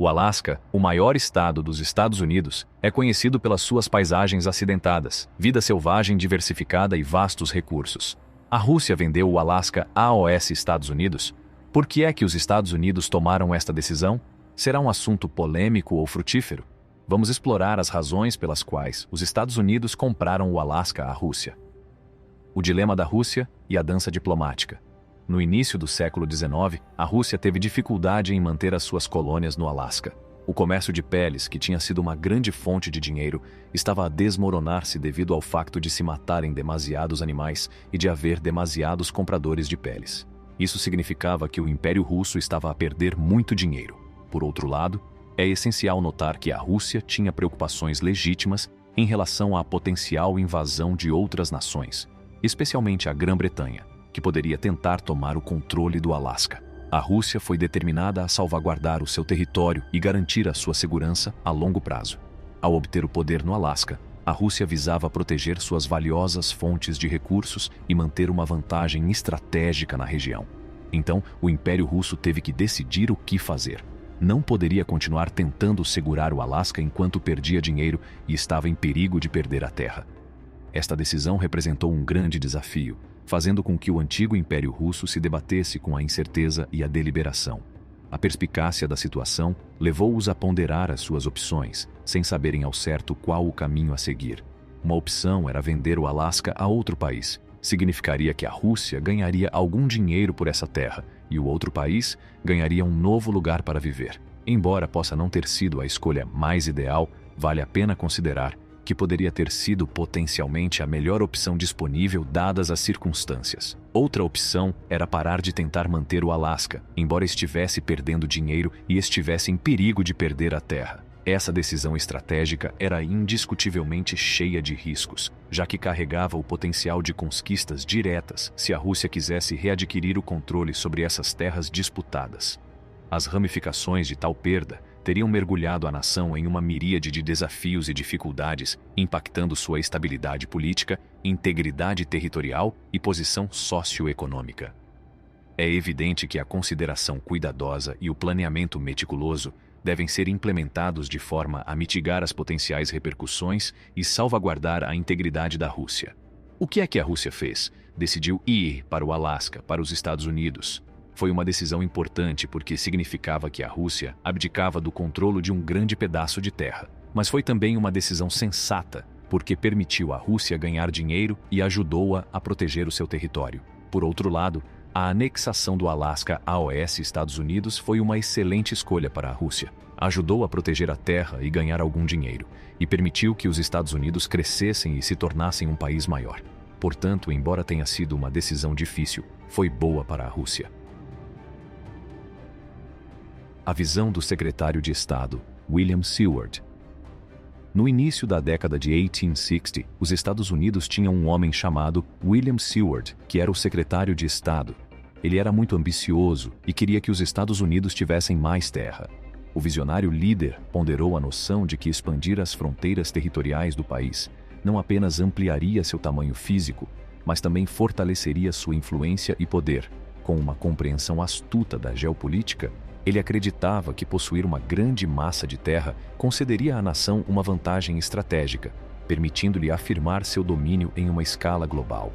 O Alasca, o maior estado dos Estados Unidos, é conhecido pelas suas paisagens acidentadas, vida selvagem diversificada e vastos recursos. A Rússia vendeu o Alasca aos Estados Unidos. Por que é que os Estados Unidos tomaram esta decisão? Será um assunto polêmico ou frutífero? Vamos explorar as razões pelas quais os Estados Unidos compraram o Alasca à Rússia. O dilema da Rússia e a dança diplomática. No início do século XIX, a Rússia teve dificuldade em manter as suas colônias no Alasca. O comércio de peles, que tinha sido uma grande fonte de dinheiro, estava a desmoronar-se devido ao facto de se matarem demasiados animais e de haver demasiados compradores de peles. Isso significava que o Império Russo estava a perder muito dinheiro. Por outro lado, é essencial notar que a Rússia tinha preocupações legítimas em relação à potencial invasão de outras nações, especialmente a Grã-Bretanha, que poderia tentar tomar o controle do Alasca. A Rússia foi determinada a salvaguardar o seu território e garantir a sua segurança a longo prazo. Ao obter o poder no Alasca, a Rússia visava proteger suas valiosas fontes de recursos e manter uma vantagem estratégica na região. Então, o Império Russo teve que decidir o que fazer. Não poderia continuar tentando segurar o Alasca enquanto perdia dinheiro e estava em perigo de perder a terra. Esta decisão representou um grande desafio, fazendo com que o antigo Império Russo se debatesse com a incerteza e a deliberação. A perspicácia da situação levou-os a ponderar as suas opções, sem saberem ao certo qual o caminho a seguir. Uma opção era vender o Alasca a outro país. Significaria que a Rússia ganharia algum dinheiro por essa terra, e o outro país ganharia um novo lugar para viver. Embora possa não ter sido a escolha mais ideal, vale a pena considerar que poderia ter sido potencialmente a melhor opção disponível dadas as circunstâncias. Outra opção era parar de tentar manter o Alasca, embora estivesse perdendo dinheiro e estivesse em perigo de perder a terra. Essa decisão estratégica era indiscutivelmente cheia de riscos, já que carregava o potencial de conquistas diretas se a Rússia quisesse readquirir o controle sobre essas terras disputadas. As ramificações de tal perda teriam mergulhado a nação em uma miríade de desafios e dificuldades, impactando sua estabilidade política, integridade territorial e posição socioeconômica. É evidente que a consideração cuidadosa e o planeamento meticuloso devem ser implementados de forma a mitigar as potenciais repercussões e salvaguardar a integridade da Rússia. O que é que a Rússia fez? Decidiu ir para o Alasca, para os Estados Unidos. Foi uma decisão importante porque significava que a Rússia abdicava do controle de um grande pedaço de terra. Mas foi também uma decisão sensata, porque permitiu à Rússia ganhar dinheiro e ajudou-a a proteger o seu território. Por outro lado, a anexação do Alasca aos Estados Unidos foi uma excelente escolha para a Rússia. Ajudou a proteger a terra e ganhar algum dinheiro, e permitiu que os Estados Unidos crescessem e se tornassem um país maior. Portanto, embora tenha sido uma decisão difícil, foi boa para a Rússia. A visão do secretário de Estado, William Seward. No início da década de 1860, os Estados Unidos tinham um homem chamado William Seward, que era o secretário de Estado. Ele era muito ambicioso e queria que os Estados Unidos tivessem mais terra. O visionário líder ponderou a noção de que expandir as fronteiras territoriais do país não apenas ampliaria seu tamanho físico, mas também fortaleceria sua influência e poder. Com uma compreensão astuta da geopolítica, ele acreditava que possuir uma grande massa de terra concederia à nação uma vantagem estratégica, permitindo-lhe afirmar seu domínio em uma escala global.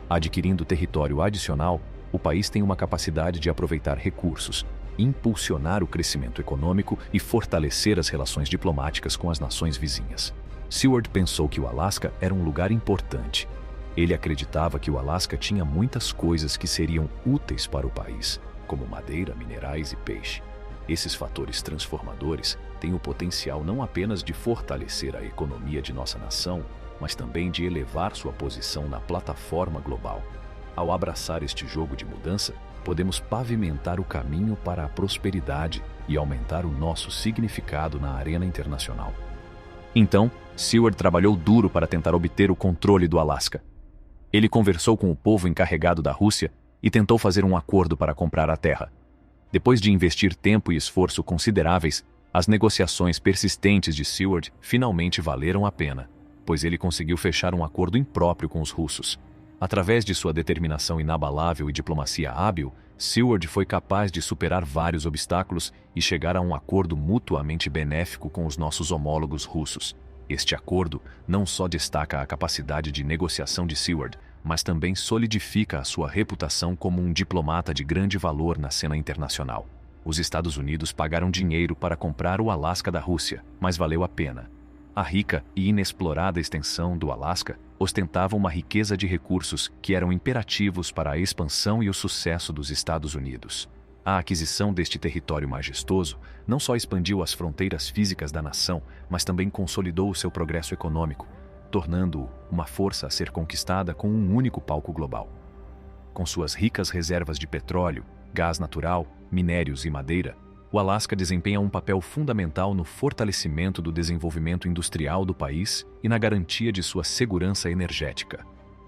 Adquirindo território adicional, o país tem uma capacidade de aproveitar recursos, impulsionar o crescimento econômico e fortalecer as relações diplomáticas com as nações vizinhas. Seward pensou que o Alasca era um lugar importante. Ele acreditava que o Alasca tinha muitas coisas que seriam úteis para o país, como madeira, minerais e peixe. Esses fatores transformadores têm o potencial não apenas de fortalecer a economia de nossa nação, mas também de elevar sua posição na plataforma global. Ao abraçar este jogo de mudança, podemos pavimentar o caminho para a prosperidade e aumentar o nosso significado na arena internacional. Então, Seward trabalhou duro para tentar obter o controle do Alasca. Ele conversou com o povo encarregado da Rússia e tentou fazer um acordo para comprar a terra. Depois de investir tempo e esforço consideráveis, as negociações persistentes de Seward finalmente valeram a pena, pois ele conseguiu fechar um acordo impróprio com os russos. Através de sua determinação inabalável e diplomacia hábil, Seward foi capaz de superar vários obstáculos e chegar a um acordo mutuamente benéfico com os nossos homólogos russos. Este acordo não só destaca a capacidade de negociação de Seward, mas também solidifica a sua reputação como um diplomata de grande valor na cena internacional. Os Estados Unidos pagaram dinheiro para comprar o Alasca da Rússia, mas valeu a pena. A rica e inexplorada extensão do Alasca ostentava uma riqueza de recursos que eram imperativos para a expansão e o sucesso dos Estados Unidos. A aquisição deste território majestoso não só expandiu as fronteiras físicas da nação, mas também consolidou o seu progresso econômico, tornando-o uma força a ser conquistada com um único palco global. Com suas ricas reservas de petróleo, gás natural, minérios e madeira, o Alasca desempenha um papel fundamental no fortalecimento do desenvolvimento industrial do país e na garantia de sua segurança energética.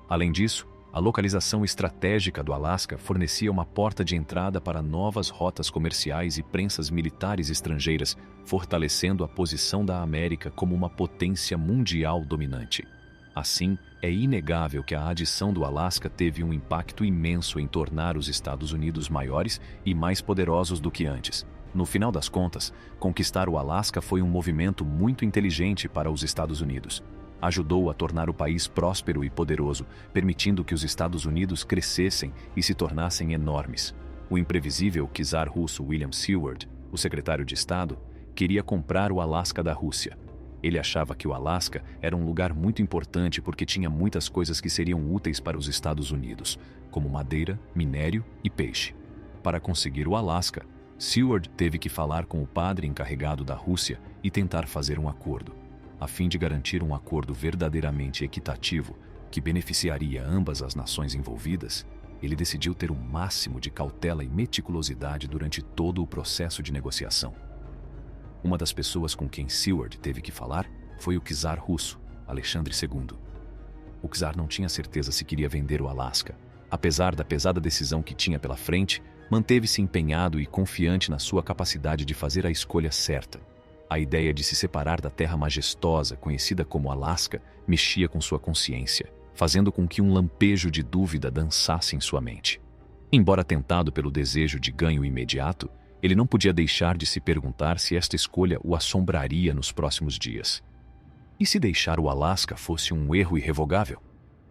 Além disso, a localização estratégica do Alasca fornecia uma porta de entrada para novas rotas comerciais e prensas militares estrangeiras, fortalecendo a posição da América como uma potência mundial dominante. Assim, é inegável que a adição do Alasca teve um impacto imenso em tornar os Estados Unidos maiores e mais poderosos do que antes. No final das contas, conquistar o Alasca foi um movimento muito inteligente para os Estados Unidos. Ajudou a tornar o país próspero e poderoso, permitindo que os Estados Unidos crescessem e se tornassem enormes. O imprevisível czar russo William Seward, o secretário de Estado, queria comprar o Alasca da Rússia. Ele achava que o Alasca era um lugar muito importante porque tinha muitas coisas que seriam úteis para os Estados Unidos, como madeira, minério e peixe. Para conseguir o Alasca, Seward teve que falar com o padre encarregado da Rússia e tentar fazer um acordo. A fim de garantir um acordo verdadeiramente equitativo, que beneficiaria ambas as nações envolvidas, ele decidiu ter o máximo de cautela e meticulosidade durante todo o processo de negociação. Uma das pessoas com quem Seward teve que falar foi o czar russo, Alexandre II. O czar não tinha certeza se queria vender o Alasca. Apesar da pesada decisão que tinha pela frente, manteve-se empenhado e confiante na sua capacidade de fazer a escolha certa. A ideia de se separar da terra majestosa, conhecida como Alasca, mexia com sua consciência, fazendo com que um lampejo de dúvida dançasse em sua mente. Embora tentado pelo desejo de ganho imediato, ele não podia deixar de se perguntar se esta escolha o assombraria nos próximos dias. E se deixar o Alasca fosse um erro irrevogável?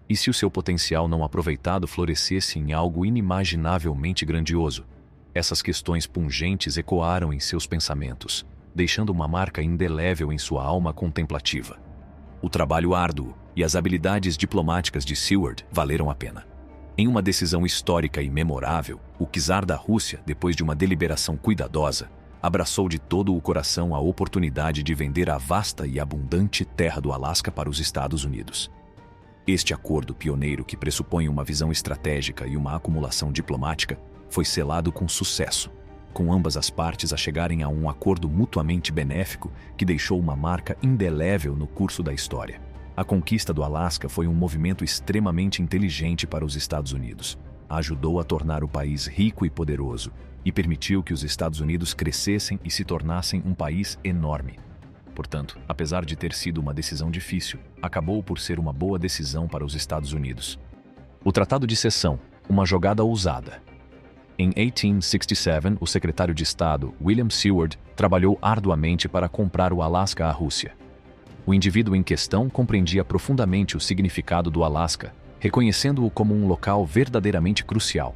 E se o seu potencial não aproveitado florescesse em algo inimaginavelmente grandioso? Essas questões pungentes ecoaram em seus pensamentos, deixando uma marca indelével em sua alma contemplativa. O trabalho árduo e as habilidades diplomáticas de Seward valeram a pena. Em uma decisão histórica e memorável, o czar da Rússia, depois de uma deliberação cuidadosa, abraçou de todo o coração a oportunidade de vender a vasta e abundante terra do Alasca para os Estados Unidos. Este acordo pioneiro, que pressupõe uma visão estratégica e uma acumulação diplomática, foi selado com sucesso, com ambas as partes a chegarem a um acordo mutuamente benéfico que deixou uma marca indelével no curso da história. A conquista do Alasca foi um movimento extremamente inteligente para os Estados Unidos. Ajudou a tornar o país rico e poderoso e permitiu que os Estados Unidos crescessem e se tornassem um país enorme. Portanto, apesar de ter sido uma decisão difícil, acabou por ser uma boa decisão para os Estados Unidos. O Tratado de Cessão, uma jogada ousada. Em 1867, o secretário de Estado, William Seward, trabalhou arduamente para comprar o Alasca à Rússia. O indivíduo em questão compreendia profundamente o significado do Alasca, reconhecendo-o como um local verdadeiramente crucial.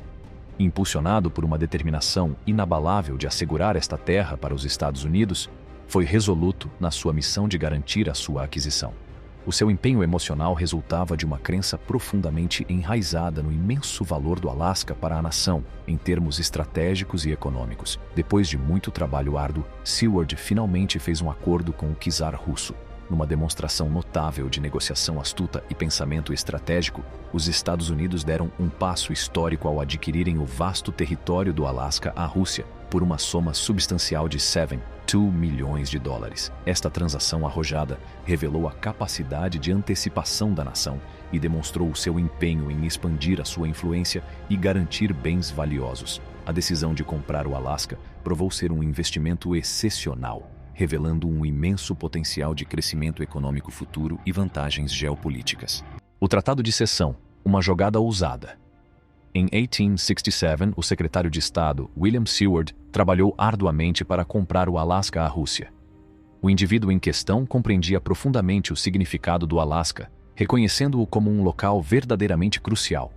Impulsionado por uma determinação inabalável de assegurar esta terra para os Estados Unidos, foi resoluto na sua missão de garantir a sua aquisição. O seu empenho emocional resultava de uma crença profundamente enraizada no imenso valor do Alasca para a nação, em termos estratégicos e econômicos. Depois de muito trabalho árduo, Seward finalmente fez um acordo com o czar russo. Numa demonstração notável de negociação astuta e pensamento estratégico, os Estados Unidos deram um passo histórico ao adquirirem o vasto território do Alasca à Rússia por uma soma substancial de $2 milhões. Esta transação arrojada revelou a capacidade de antecipação da nação e demonstrou o seu empenho em expandir a sua influência e garantir bens valiosos. A decisão de comprar o Alasca provou ser um investimento excepcional, revelando um imenso potencial de crescimento econômico futuro e vantagens geopolíticas. O Tratado de Cessão, Uma jogada ousada. Em 1867, o secretário de Estado, William Seward, trabalhou arduamente para comprar o Alasca à Rússia. O indivíduo em questão compreendia profundamente o significado do Alasca, reconhecendo-o como um local verdadeiramente crucial.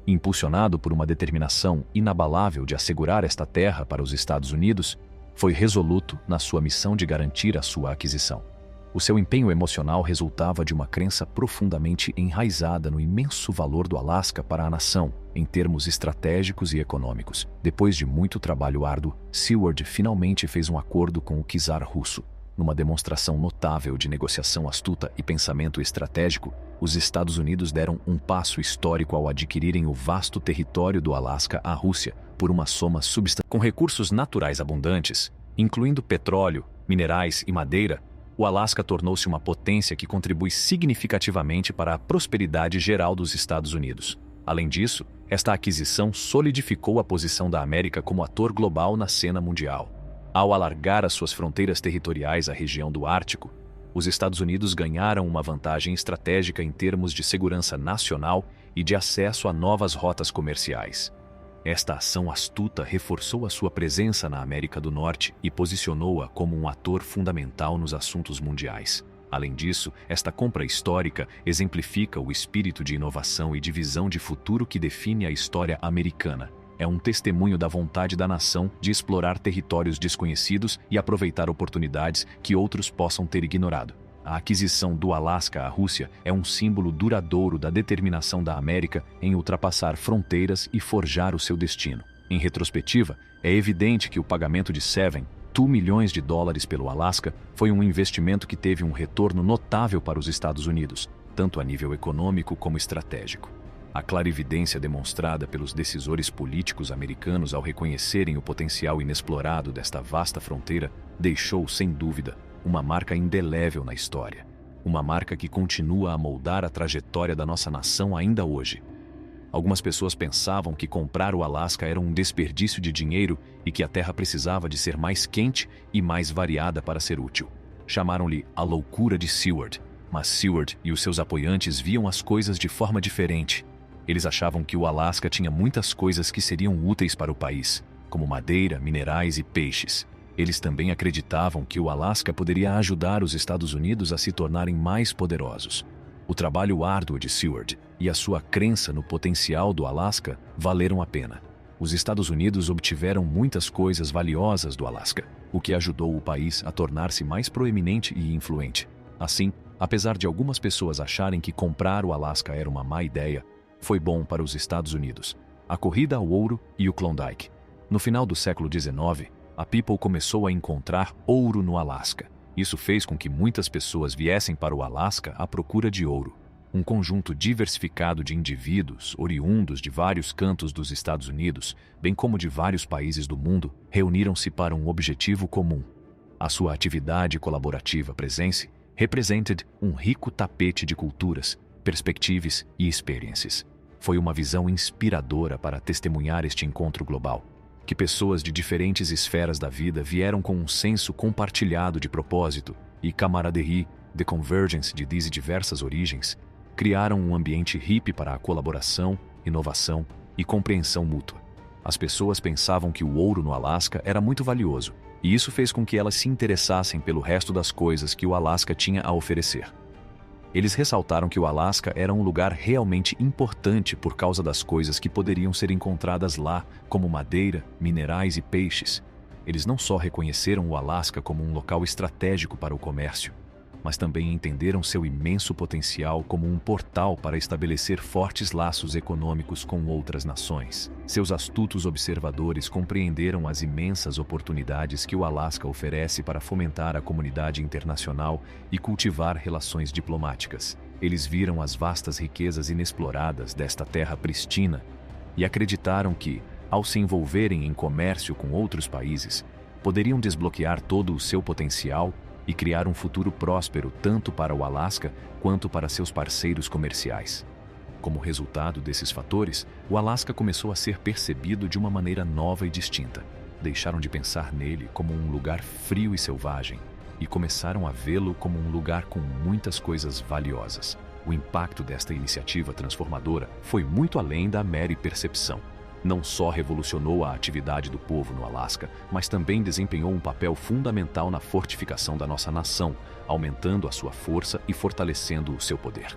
Impulsionado por uma determinação inabalável de assegurar esta terra para os Estados Unidos, foi resoluto na sua missão de garantir a sua aquisição. O seu empenho emocional resultava de uma crença profundamente enraizada no imenso valor do Alasca para a nação, em termos estratégicos e econômicos. Depois de muito trabalho árduo, Seward finalmente fez um acordo com o czar russo. Numa demonstração notável de negociação astuta e pensamento estratégico, os Estados Unidos deram um passo histórico ao adquirirem o vasto território do Alasca à Rússia por uma soma substancial. Com recursos naturais abundantes, incluindo petróleo, minerais e madeira, o Alasca tornou-se uma potência que contribui significativamente para a prosperidade geral dos Estados Unidos. Além disso, esta aquisição solidificou a posição da América como ator global na cena mundial. Ao alargar as suas fronteiras territoriais à região do Ártico, os Estados Unidos ganharam uma vantagem estratégica em termos de segurança nacional e de acesso a novas rotas comerciais. Esta ação astuta reforçou a sua presença na América do Norte e posicionou-a como um ator fundamental nos assuntos mundiais. Além disso, esta compra histórica exemplifica o espírito de inovação e de visão de futuro que define a história americana. É um testemunho da vontade da nação de explorar territórios desconhecidos e aproveitar oportunidades que outros possam ter ignorado. A aquisição do Alasca à Rússia é um símbolo duradouro da determinação da América em ultrapassar fronteiras e forjar o seu destino. Em retrospectiva, é evidente que o pagamento de $7,2 milhões pelo Alasca foi um investimento que teve um retorno notável para os Estados Unidos, tanto a nível econômico como estratégico. A clarividência demonstrada pelos decisores políticos americanos ao reconhecerem o potencial inexplorado desta vasta fronteira deixou, sem dúvida, uma marca indelével na história. Uma marca que continua a moldar a trajetória da nossa nação ainda hoje. Algumas pessoas pensavam que comprar o Alasca era um desperdício de dinheiro e que a terra precisava de ser mais quente e mais variada para ser útil. Chamaram-lhe a loucura de Seward, mas Seward e os seus apoiantes viam as coisas de forma diferente. Eles achavam que o Alasca tinha muitas coisas que seriam úteis para o país, como madeira, minerais e peixes. Eles também acreditavam que o Alasca poderia ajudar os Estados Unidos a se tornarem mais poderosos. O trabalho árduo de Seward e a sua crença no potencial do Alasca valeram a pena. Os Estados Unidos obtiveram muitas coisas valiosas do Alasca, o que ajudou o país a tornar-se mais proeminente e influente. Assim, apesar de algumas pessoas acharem que comprar o Alasca era uma má ideia, foi bom para os Estados Unidos. A corrida ao ouro e o Klondike. No final do século XIX, a People começou a encontrar ouro no Alasca. Isso fez com que muitas pessoas viessem para o Alasca à procura de ouro. Um conjunto diversificado de indivíduos, oriundos de vários cantos dos Estados Unidos, bem como de vários países do mundo, reuniram-se para um objetivo comum. A sua atividade colaborativa Presence represented um rico tapete de culturas, perspectivas e experiências. Foi uma visão inspiradora para testemunhar este encontro global. Que pessoas de diferentes esferas da vida vieram com um senso compartilhado de propósito e camaraderie, de convergence de diversas origens, criaram um ambiente hippie para a colaboração, inovação e compreensão mútua. As pessoas pensavam que o ouro no Alasca era muito valioso, e isso fez com que elas se interessassem pelo resto das coisas que o Alasca tinha a oferecer. Eles ressaltaram que o Alasca era um lugar realmente importante por causa das coisas que poderiam ser encontradas lá, como madeira, minerais e peixes. Eles não só reconheceram o Alasca como um local estratégico para o comércio, mas também entenderam seu imenso potencial como um portal para estabelecer fortes laços econômicos com outras nações. Seus astutos observadores compreenderam as imensas oportunidades que o Alasca oferece para fomentar a comunidade internacional e cultivar relações diplomáticas. Eles viram as vastas riquezas inexploradas desta terra pristina e acreditaram que, ao se envolverem em comércio com outros países, poderiam desbloquear todo o seu potencial e criar um futuro próspero tanto para o Alasca quanto para seus parceiros comerciais. Como resultado desses fatores, o Alasca começou a ser percebido de uma maneira nova e distinta. Deixaram de pensar nele como um lugar frio e selvagem e começaram a vê-lo como um lugar com muitas coisas valiosas. O impacto desta iniciativa transformadora foi muito além da mera percepção. Não só revolucionou a atividade do povo no Alasca, mas também desempenhou um papel fundamental na fortificação da nossa nação, aumentando a sua força e fortalecendo o seu poder.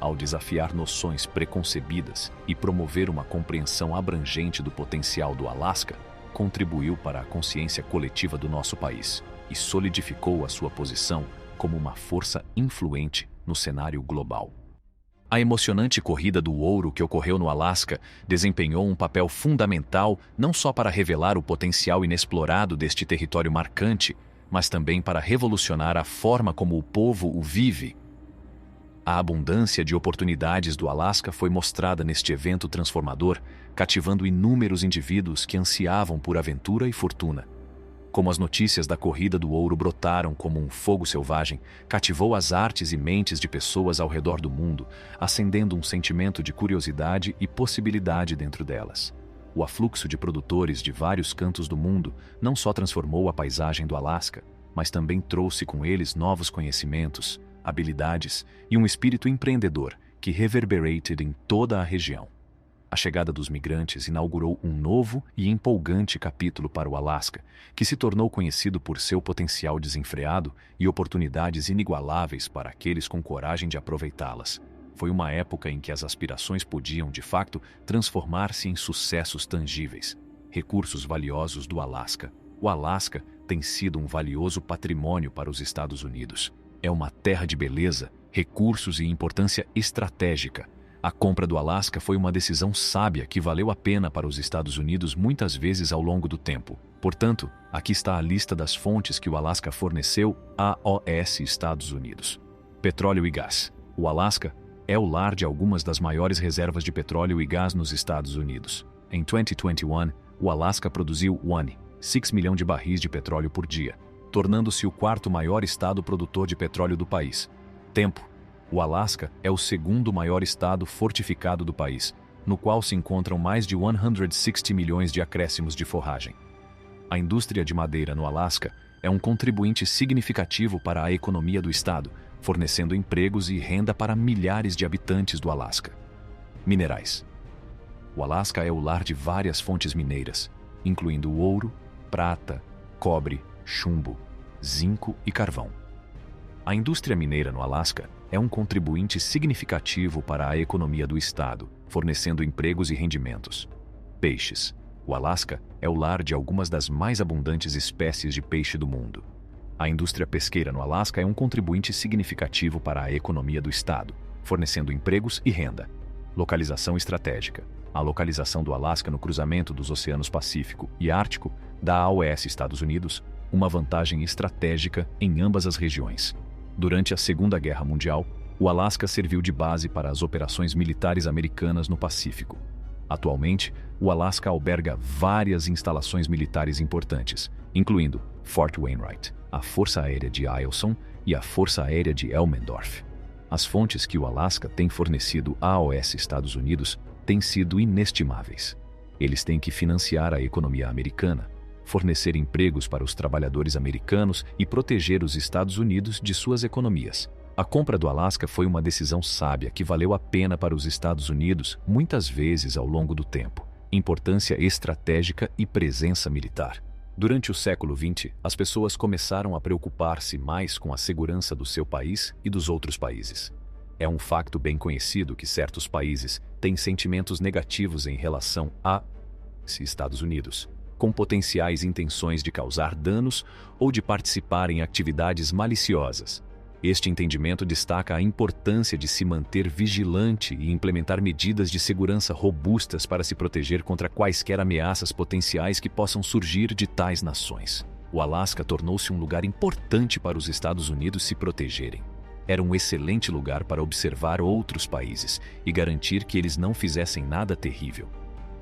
Ao desafiar noções preconcebidas e promover uma compreensão abrangente do potencial do Alasca, contribuiu para a consciência coletiva do nosso país e solidificou a sua posição como uma força influente no cenário global. A emocionante corrida do ouro que ocorreu no Alasca desempenhou um papel fundamental não só para revelar o potencial inexplorado deste território marcante, mas também para revolucionar a forma como o povo o vive. A abundância de oportunidades do Alasca foi mostrada neste evento transformador, cativando inúmeros indivíduos que ansiavam por aventura e fortuna. Como as notícias da corrida do ouro brotaram como um fogo selvagem, cativou as artes e mentes de pessoas ao redor do mundo, acendendo um sentimento de curiosidade e possibilidade dentro delas. O afluxo de produtores de vários cantos do mundo não só transformou a paisagem do Alasca, mas também trouxe com eles novos conhecimentos, habilidades e um espírito empreendedor que reverberated em toda a região. A chegada dos migrantes inaugurou um novo e empolgante capítulo para o Alasca, que se tornou conhecido por seu potencial desenfreado e oportunidades inigualáveis para aqueles com coragem de aproveitá-las. Foi uma época em que as aspirações podiam, de facto, transformar-se em sucessos tangíveis. Recursos valiosos do Alasca. O Alasca tem sido um valioso patrimônio para os Estados Unidos. É uma terra de beleza, recursos e importância estratégica. A compra do Alasca foi uma decisão sábia que valeu a pena para os Estados Unidos muitas vezes ao longo do tempo. Portanto, aqui está a lista das fontes que o Alasca forneceu à OS Estados Unidos. Petróleo e gás. O Alasca é o lar de algumas das maiores reservas de petróleo e gás nos Estados Unidos. Em 2021, o Alasca produziu 6 milhões de barris de petróleo por dia, tornando-se o quarto maior estado produtor de petróleo do país. Tempo. O Alasca é o segundo maior estado fortificado do país, no qual se encontram mais de 160 milhões de acréscimos de forragem. A indústria de madeira no Alasca é um contribuinte significativo para a economia do estado, fornecendo empregos e renda para milhares de habitantes do Alasca. Minerais. O Alasca é o lar de várias fontes mineiras, incluindo ouro, prata, cobre, chumbo, zinco e carvão. A indústria mineira no Alasca é um contribuinte significativo para a economia do estado, fornecendo empregos e rendimentos. Peixes. O Alasca é o lar de algumas das mais abundantes espécies de peixe do mundo. A indústria pesqueira no Alasca é um contribuinte significativo para a economia do estado, fornecendo empregos e renda. Localização estratégica. A localização do Alasca no cruzamento dos oceanos Pacífico e Ártico dá à OS Estados Unidos uma vantagem estratégica em ambas as regiões. Durante a Segunda Guerra Mundial, o Alasca serviu de base para as operações militares americanas no Pacífico. Atualmente, o Alasca alberga várias instalações militares importantes, incluindo Fort Wainwright, a Força Aérea de Eielson e a Força Aérea de Elmendorf. As fontes que o Alasca tem fornecido à OS Estados Unidos têm sido inestimáveis. Eles têm que financiar a economia americana, fornecer empregos para os trabalhadores americanos e proteger os Estados Unidos de suas economias. A compra do Alasca foi uma decisão sábia que valeu a pena para os Estados Unidos muitas vezes ao longo do tempo. Importância estratégica e presença militar. Durante o século XX, as pessoas começaram a preocupar-se mais com a segurança do seu país e dos outros países. É um facto bem conhecido que certos países têm sentimentos negativos em relação a Estados Unidos, com potenciais intenções de causar danos ou de participar em atividades maliciosas. Este entendimento destaca a importância de se manter vigilante e implementar medidas de segurança robustas para se proteger contra quaisquer ameaças potenciais que possam surgir de tais nações. O Alasca tornou-se um lugar importante para os Estados Unidos se protegerem. Era um excelente lugar para observar outros países e garantir que eles não fizessem nada terrível.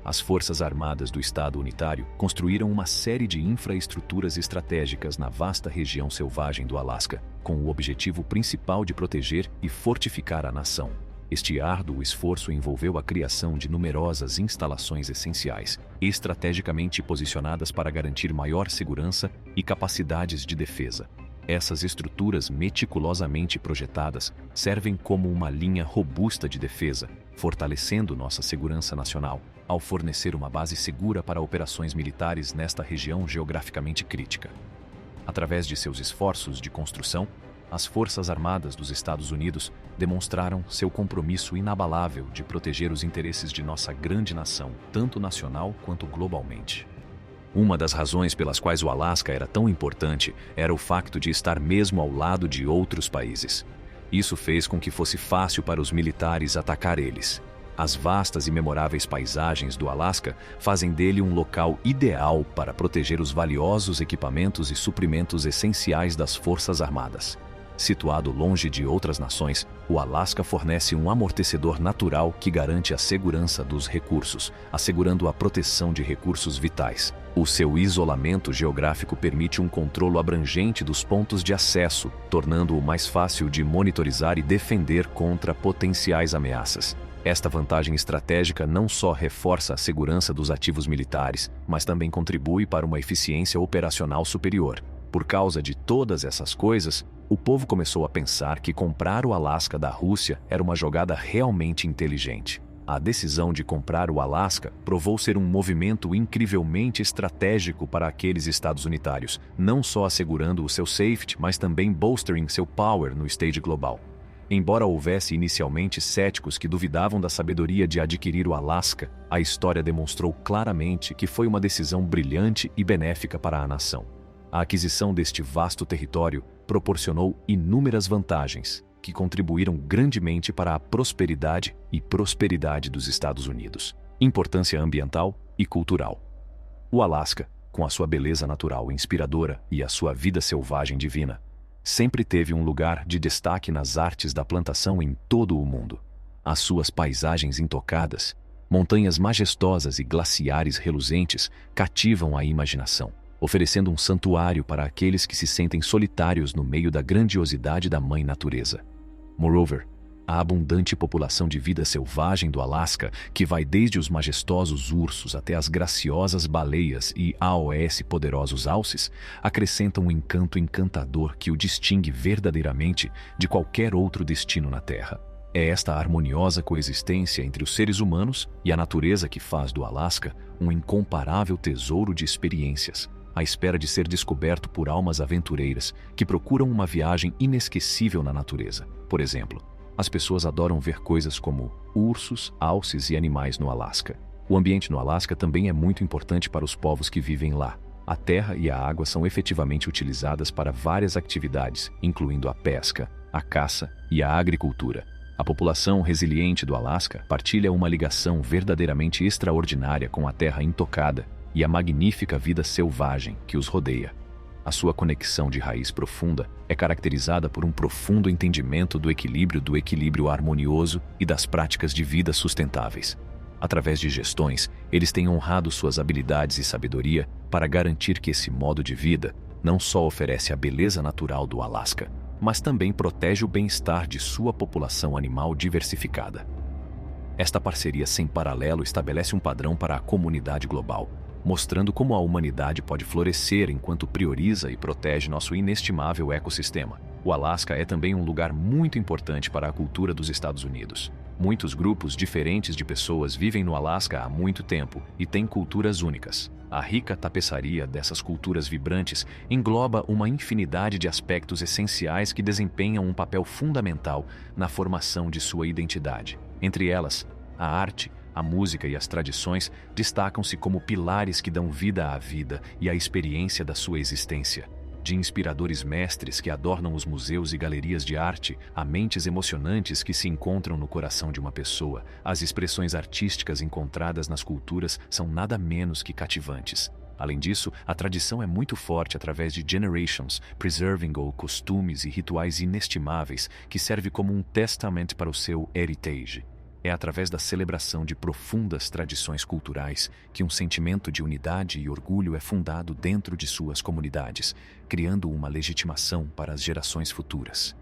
As Forças Armadas do Estado Unitário construíram uma série de infraestruturas estratégicas na vasta região selvagem do Alasca, com o objetivo principal de proteger e fortificar a nação. Este árduo esforço envolveu a criação de numerosas instalações essenciais, estrategicamente posicionadas para garantir maior segurança e capacidades de defesa. Essas estruturas meticulosamente projetadas servem como uma linha robusta de defesa, fortalecendo nossa segurança nacional, ao fornecer uma base segura para operações militares nesta região geograficamente crítica. Através de seus esforços de construção, as Forças Armadas dos Estados Unidos demonstraram seu compromisso inabalável de proteger os interesses de nossa grande nação, tanto nacional quanto globalmente. Uma das razões pelas quais o Alasca era tão importante era o facto de estar mesmo ao lado de outros países. Isso fez com que fosse fácil para os militares atacar eles. As vastas e memoráveis paisagens do Alasca fazem dele um local ideal para proteger os valiosos equipamentos e suprimentos essenciais das Forças Armadas. Situado longe de outras nações, o Alasca fornece um amortecedor natural que garante a segurança dos recursos, assegurando a proteção de recursos vitais. O seu isolamento geográfico permite um controle abrangente dos pontos de acesso, tornando-o mais fácil de monitorizar e defender contra potenciais ameaças. Esta vantagem estratégica não só reforça a segurança dos ativos militares, mas também contribui para uma eficiência operacional superior. Por causa de todas essas coisas, o povo começou a pensar que comprar o Alasca da Rússia era uma jogada realmente inteligente. A decisão de comprar o Alasca provou ser um movimento incrivelmente estratégico para aqueles estados unitários, não só assegurando o seu safety, mas também bolstering seu power no stage global. Embora houvesse inicialmente céticos que duvidavam da sabedoria de adquirir o Alasca, a história demonstrou claramente que foi uma decisão brilhante e benéfica para a nação. A aquisição deste vasto território proporcionou inúmeras vantagens, que contribuíram grandemente para a prosperidade e prosperidade dos Estados Unidos. Importância ambiental e cultural. O Alasca, com a sua beleza natural inspiradora e a sua vida selvagem divina, sempre teve um lugar de destaque nas artes da plantação em todo o mundo. As suas paisagens intocadas, montanhas majestosas e glaciares reluzentes cativam a imaginação, oferecendo um santuário para aqueles que se sentem solitários no meio da grandiosidade da Mãe Natureza. Moreover, a abundante população de vida selvagem do Alasca, que vai desde os majestosos ursos até as graciosas baleias e aos poderosos alces, acrescenta um encanto encantador que o distingue verdadeiramente de qualquer outro destino na Terra. É esta harmoniosa coexistência entre os seres humanos e a natureza que faz do Alasca um incomparável tesouro de experiências, à espera de ser descoberto por almas aventureiras que procuram uma viagem inesquecível na natureza. Por exemplo, as pessoas adoram ver coisas como ursos, alces e animais no Alasca. O ambiente no Alasca também é muito importante para os povos que vivem lá. A terra e a água são efetivamente utilizadas para várias atividades, incluindo a pesca, a caça e a agricultura. A população resiliente do Alasca partilha uma ligação verdadeiramente extraordinária com a terra intocada e a magnífica vida selvagem que os rodeia. A sua conexão de raiz profunda é caracterizada por um profundo entendimento do equilíbrio harmonioso e das práticas de vida sustentáveis. Através de gestões, eles têm honrado suas habilidades e sabedoria para garantir que esse modo de vida não só oferece a beleza natural do Alasca, mas também protege o bem-estar de sua população animal diversificada. Esta parceria sem paralelo estabelece um padrão para a comunidade global, mostrando como a humanidade pode florescer enquanto prioriza e protege nosso inestimável ecossistema. O Alasca é também um lugar muito importante para a cultura dos Estados Unidos. Muitos grupos diferentes de pessoas vivem no Alasca há muito tempo e têm culturas únicas. A rica tapeçaria dessas culturas vibrantes engloba uma infinidade de aspectos essenciais que desempenham um papel fundamental na formação de sua identidade. Entre elas, a arte, a música e as tradições destacam-se como pilares que dão vida à vida e à experiência da sua existência. De inspiradores mestres que adornam os museus e galerias de arte, a mentes emocionantes que se encontram no coração de uma pessoa, as expressões artísticas encontradas nas culturas são nada menos que cativantes. Além disso, a tradição é muito forte através de generations, preserving costumes e rituais inestimáveis que serve como um testamento para o seu heritage. É através da celebração de profundas tradições culturais que um sentimento de unidade e orgulho é fundado dentro de suas comunidades, criando uma legitimação para as gerações futuras.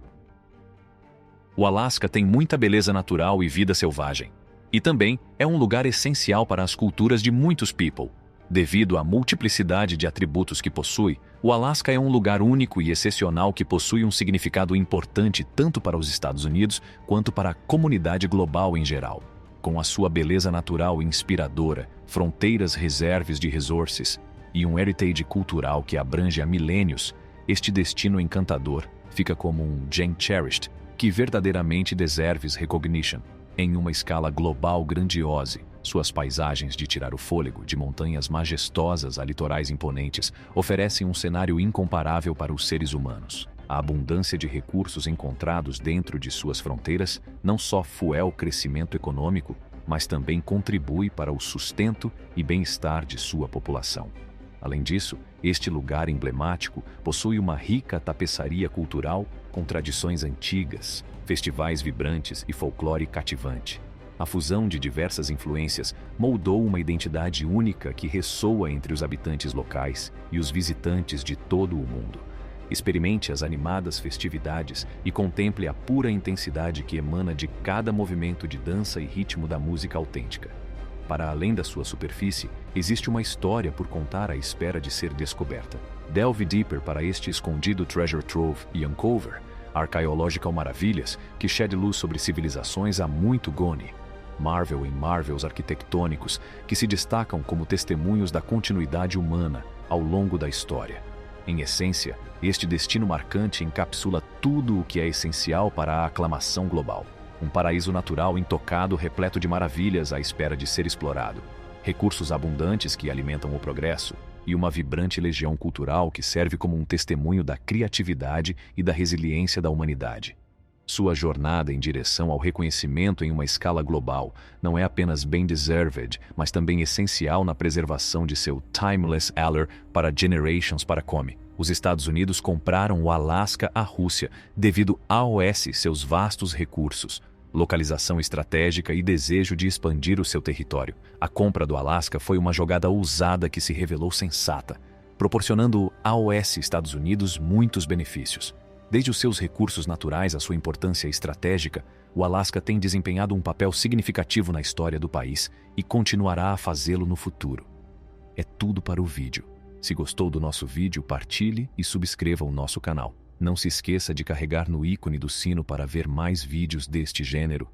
O Alasca tem muita beleza natural e vida selvagem, e também é um lugar essencial para as culturas de muitos people. Devido à multiplicidade de atributos que possui, o Alasca é um lugar único e excepcional que possui um significado importante tanto para os Estados Unidos quanto para a comunidade global em geral. Com a sua beleza natural inspiradora, fronteiras reserves de resources e um heritage cultural que abrange há milênios, este destino encantador fica como um gem cherished que verdadeiramente deserves recognition. Em uma escala global grandiosa, suas paisagens de tirar o fôlego, de montanhas majestosas a litorais imponentes, oferecem um cenário incomparável para os seres humanos. A abundância de recursos encontrados dentro de suas fronteiras não só fuel o crescimento econômico, mas também contribui para o sustento e bem-estar de sua população. Além disso, este lugar emblemático possui uma rica tapeçaria cultural com tradições antigas, festivais vibrantes e folclore cativante. A fusão de diversas influências moldou uma identidade única que ressoa entre os habitantes locais e os visitantes de todo o mundo. Experimente as animadas festividades e contemple a pura intensidade que emana de cada movimento de dança e ritmo da música autêntica. Para além da sua superfície, existe uma história por contar à espera de ser descoberta. Delve deeper para este escondido treasure trove e uncover archaeological maravilhas que shed luz sobre civilizações há muito gone. Marvel em marvels arquitetônicos que se destacam como testemunhos da continuidade humana ao longo da história. Em essência, este destino marcante encapsula tudo o que é essencial para a aclamação global. Um paraíso natural intocado repleto de maravilhas à espera de ser explorado. Recursos abundantes que alimentam o progresso e uma vibrante legião cultural que serve como um testemunho da criatividade e da resiliência da humanidade. Sua jornada em direção ao reconhecimento em uma escala global não é apenas bem deserved, mas também essencial na preservação de seu timeless allure para generations para come. Os Estados Unidos compraram o Alasca à Rússia devido a seus vastos recursos, localização estratégica e desejo de expandir o seu território. A compra do Alasca foi uma jogada ousada que se revelou sensata, proporcionando ao Estados Unidos muitos benefícios. Desde os seus recursos naturais à sua importância estratégica, o Alasca tem desempenhado um papel significativo na história do país e continuará a fazê-lo no futuro. É tudo para o vídeo. Se gostou do nosso vídeo, partilhe e subscreva o nosso canal. Não se esqueça de carregar no ícone do sino para ver mais vídeos deste gênero.